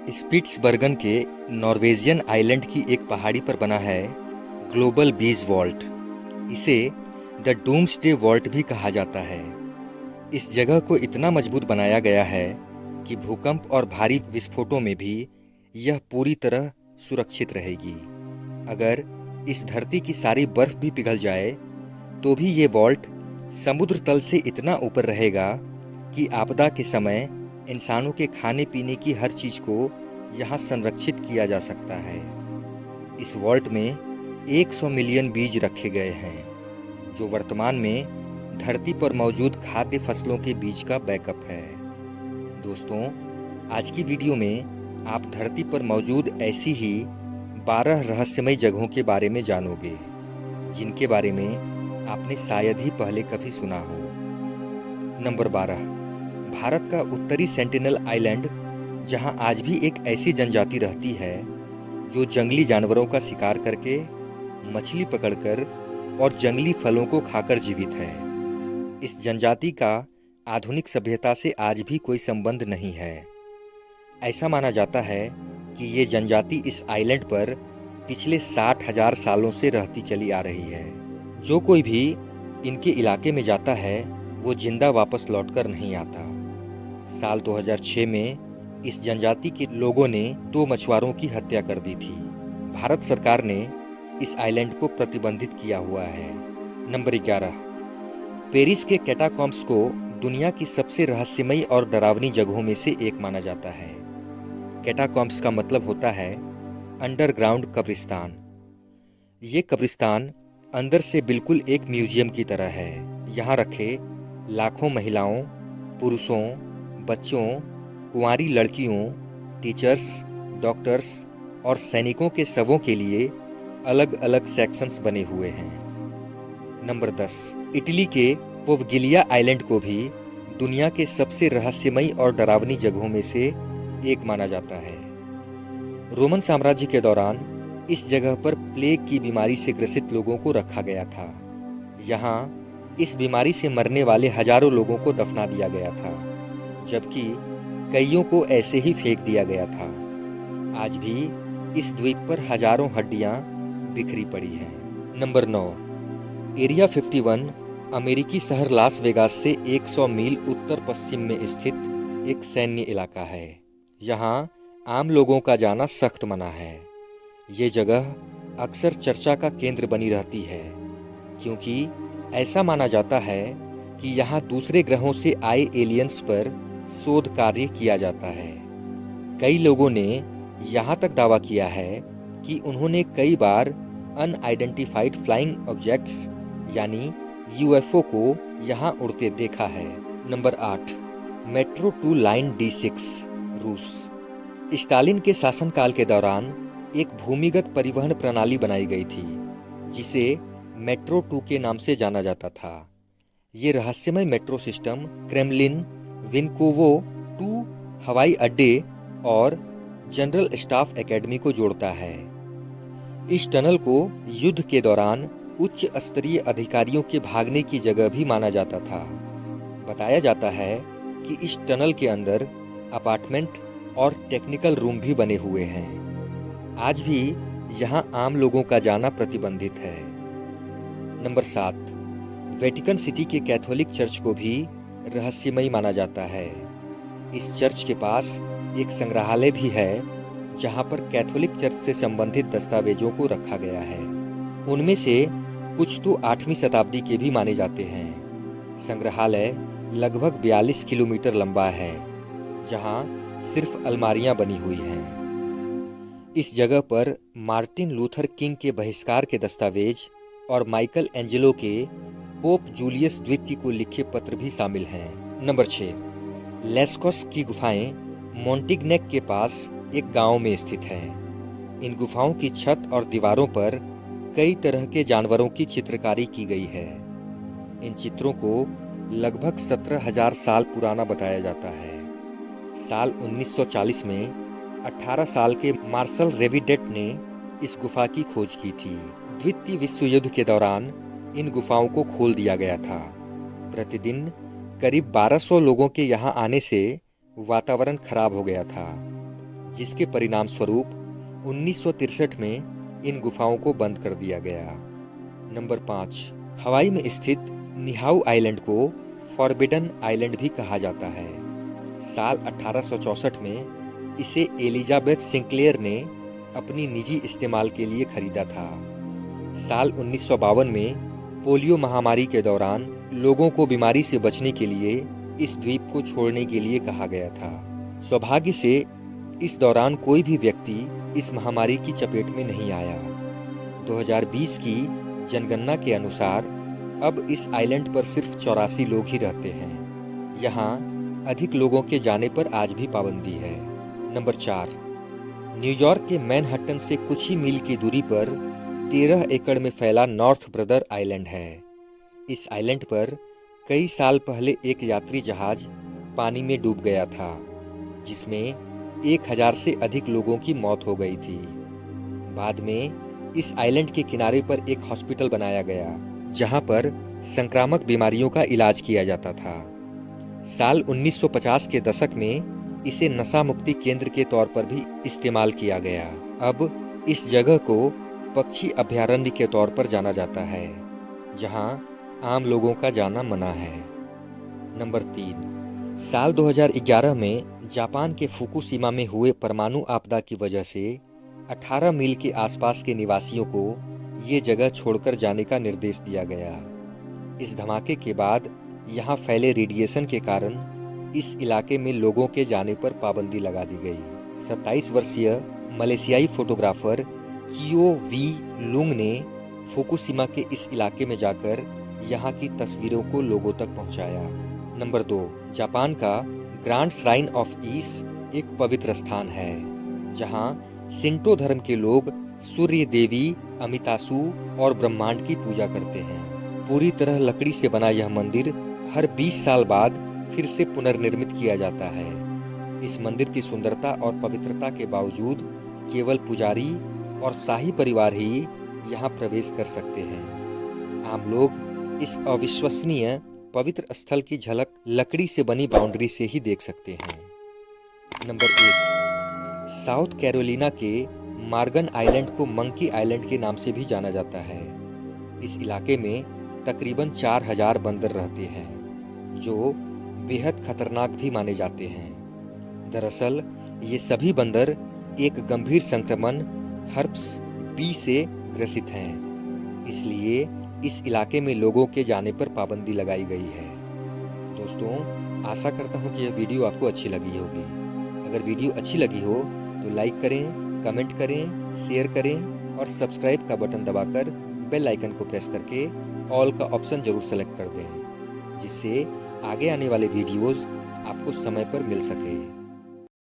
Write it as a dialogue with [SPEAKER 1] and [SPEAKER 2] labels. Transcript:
[SPEAKER 1] स्पिट्सबर्गन के Norwegian island की एक पहाड़ी पर बना है ग्लोबल बीज वॉल्ट। इसे द डूम्सडे वॉल्ट भी कहा जाता है। इस जगह को इतना मजबूत बनाया गया है कि भूकंप और भारी विस्फोटों में भी यह पूरी तरह सुरक्षित रहेगी। अगर इस धरती की सारी बर्फ भी पिघल जाए तो भी ये वॉल्ट समुद्र तल से इतना ऊपर रहेगा कि आपदा के समय इंसानों के खाने पीने की हर चीज को यहाँ संरक्षित किया जा सकता है। इस वॉल्ट में 100 मिलियन बीज रखे गए हैं, जो वर्तमान में धरती पर मौजूद खाद्य फसलों के बीज का बैकअप है। दोस्तों, आज की वीडियो में आप धरती पर मौजूद ऐसी ही 12 रहस्यमय जगहों के बारे में जानोगे, जिनके बारे में आपने शायद ही पहले कभी सुना हो। नंबर 12, भारत का उत्तरी सेंटिनल आइलैंड, जहां आज भी एक ऐसी जनजाति रहती है जो जंगली जानवरों का शिकार करके, मछली पकड़कर और जंगली फलों को खाकर जीवित है। इस जनजाति का आधुनिक सभ्यता से आज भी कोई संबंध नहीं है। ऐसा माना जाता है कि ये जनजाति इस आइलैंड पर पिछले 60,000 सालों से रहती चली आ रही है। जो कोई भी इनके इलाके में जाता है वो जिंदा वापस लौटकर नहीं आता। साल 2006 में इस जनजाति के लोगों ने 2 मछुआरों की हत्या कर दी थी। भारत सरकार ने इस आइलैंड को प्रतिबंधित किया हुआ है। नंबर 11, पेरिस के कैटाकॉम्ब्स को दुनिया की सबसे रहस्यमयी और डरावनी जगहों में से एक माना जाता है। कैटाकॉम्ब्स का मतलब होता है अंडरग्राउंड कब्रिस्तान। ये कब्रिस्तान अंदर से बिल्कुल एक म्यूजियम की तरह है। यहाँ रखे लाखों महिलाओं, पुरुषों, बच्चों, कुंवारी लड़कियों, टीचर्स, डॉक्टर्स और सैनिकों के शवों के लिए अलग अलग सेक्शंस बने हुए हैं। नंबर 10, इटली के पोवगिलिया आइलैंड को भी दुनिया के सबसे रहस्यमयी और डरावनी जगहों में से एक माना जाता है। रोमन साम्राज्य के दौरान इस जगह पर प्लेग की बीमारी से ग्रसित लोगों को रखा गया था। यहाँ इस बीमारी से मरने वाले हजारों लोगों को दफना दिया गया था, जबकि कईयों को ऐसे ही फेंक दिया गया था। आज भी इस द्वीप पर हजारों हड्डियां बिखरी पड़ी हैं। नंबर 9, एरिया 51 अमेरिकी शहर लास वेगास से 100 मील उत्तर पश्चिम में स्थित एक सैन्य इलाका है। यहाँ आम लोगों का जाना सख्त मना है। ये जगह अक्सर चर्चा का केंद्र बनी रहती है, क्योंकि ऐसा माना जाता है कि यहाँ दूसरे ग्रहों से आए एलियंस पर शोध कार्य किया जाता है। कई लोगों ने यहाँ तक दावा किया है कि उन्होंने कई बार अनआइडेंटिफाइड फ्लाइंग ऑब्जेक्ट्स यानी यूएफओ को यहाँ उड़ते देखा है। नंबर 8, मेट्रो 2 लाइन D6 रूस। स्टालिन के शासनकाल के दौरान एक भूमिगत परिवहन प्रणाली बनाई गई थी, जिसे मेट्रो 2 के नाम से जाना जाता था। ये रहस्यमय मेट्रो सिस्टम क्रेमलिन, विनकोवो 2 हवाई अड्डे और जनरल स्टाफ एकेडमी को जोड़ता है। इस टनल को युद्ध के दौरान उच्च स्तरीय अधिकारियों के भागने की जगह भी माना जाता था। बताया जाता है कि इस टनल के अंदर अपार्टमेंट और टेक्निकल रूम भी बने हुए हैं। आज भी यहाँ आम लोगों का जाना प्रतिबंधित है। नंबर 7, वेटिकन सिटी के कैथोलिक चर्च को भी रहस्यमयी माना जाता है। इस चर्च के पास एक संग्रहालय भी है, जहाँ पर कैथोलिक चर्च से संबंधित दस्तावेजों को रखा गया है। उनमें से कुछ तो 8वीं शताब्दी के भी माने जाते हैं। संग्रहालय लगभग 42 किलोमीटर लंबा है, जहाँ सिर्फ अलमारियां बनी हुई हैं। इस जगह पर मार्टिन लूथर किंग के बहिष्कार के दस्तावेज और माइकल एंजेलो के पोप जूलियस द्वितीय को लिखे पत्र भी शामिल हैं। नंबर 6, लेस्कोस की गुफाएं मोंटिग्नेक के पास एक गांव में स्थित हैं। इन गुफाओं की छत और दीवारों पर कई तरह के जानवरों की चित्रकारी की गई है। इन चित्रों को लगभग 17,000 साल पुराना बताया जाता है। साल 1940 में 18 साल के मार्शल रेविडेट ने इस गुफा की खोज की थी। द्वितीय विश्व युद्ध के दौरान इन गुफाओं को खोल दिया गया था। प्रतिदिन करीब 1200 लोगों के यहाँ आने से वातावरण खराब हो गया था। जिसके परिणाम स्वरूप 1963 में इन गुफाओं को बंद कर दिया गया। नंबर 5, हवाई में स्थित निहाऊ आइलैंड को फॉरबिडन आइलैंड भी कहा जाता है। साल 1864 में इसे एलिजाबेथ सिंक्लेयर ने अपनी निजी इस्तेमाल के लिए खरीदा था। साल 1952 में पोलियो महामारी के दौरान लोगों को बीमारी से बचने के लिए इस द्वीप को छोड़ने के लिए कहा गया था। सौभाग्य से इस दौरान कोई भी व्यक्ति इस महामारी की चपेट में नहीं आया। 2020 की जनगणना के अनुसार अब इस आइलैंड पर सिर्फ 84 लोग ही रहते हैं। यहाँ अधिक लोगों के जाने पर आज भी पाबंदी है। नंबर 4, न्यूयॉर्क के मैनहट्टन से कुछ ही मील की दूरी पर 13 एकड़ में फैला नॉर्थ ब्रदर आइलैंड है। इस आइलैंड पर कई साल पहले एक यात्री जहाज पानी में डूब गया था, जिसमें 1000 से अधिक लोगों की मौत हो गई थी। बाद में इस आइलैंड के किनारे पर एक हॉस्पिटल बनाया गया, जहां पर संक्रामक बीमारियों का इलाज किया जाता था। साल 1950 के दशक में इसे नशा मुक्ति केंद्र के तौर पर भी इस्तेमाल किया गया। अब इस जगह को पक्षी अभयारण्य के तौर पर जाना जाता है, जहां आम लोगों का जाना मना है। नंबर 3, साल 2011 में जापान के फुकुशिमा में हुए परमाणु आपदा की वजह से 18 मील के आसपास के निवासियों को ये जगह छोड़कर जाने का निर्देश दिया गया। इस धमाके के बाद यहाँ फैले रेडिएशन के कारण इस इलाके में लोगों के जाने पर पाबंदी लगा दी गई। 27 वर्षीय मलेशियाई फोटोग्राफर कियो वी लुंग ने फुकुशिमा के इस इलाके में जाकर यहाँ की तस्वीरों को लोगों तक पहुँचाया। नंबर 2, जापान का ग्रांड श्राइन ऑफ ईस एक पवित्र स्थान है, जहाँ शिंटो धर्म के लोग सूर्य देवी अमितासु और ब्रह्मांड की पूजा करते हैं। पूरी तरह लकड़ी से बना यह मंदिर हर 20 साल बाद फिर से पुनर्निर्मित किया जाता है। इस मंदिर की सुंदरता और पवित्रता के बावजूद केवल पुजारी और शाही परिवार ही यहाँ प्रवेश कर सकते हैं। आम लोग इस अविश्वसनीय पवित्र स्थल की झलक लकड़ी से बनी बाउंड्री से ही देख सकते हैं। नंबर 1, साउथ कैरोलिना के मार्गन आइलैंड को मंकी आइलैंड के नाम से भी जाना जाता है। इस इलाके में तकरीबन 4000 बंदर रहते हैं, जो बेहद खतरनाक भी माने जाते हैं। दरअसल ये सभी बंदर एक गंभीर संक्रमण हर्प्स बी से ग्रसित हैं, इसलिए इस इलाके में लोगों के जाने पर पाबंदी लगाई गई है। दोस्तों, आशा करता हूँ कि यह वीडियो आपको अच्छी लगी होगी। अगर वीडियो अच्छी लगी हो तो लाइक करें, कमेंट करें, शेयर करें और सब्सक्राइब का बटन दबाकर बेल आइकन को प्रेस करके ऑल का ऑप्शन जरूर सेलेक्ट कर दें, जिससे आगे आने वाले वीडियोस आपको समय पर मिल सके।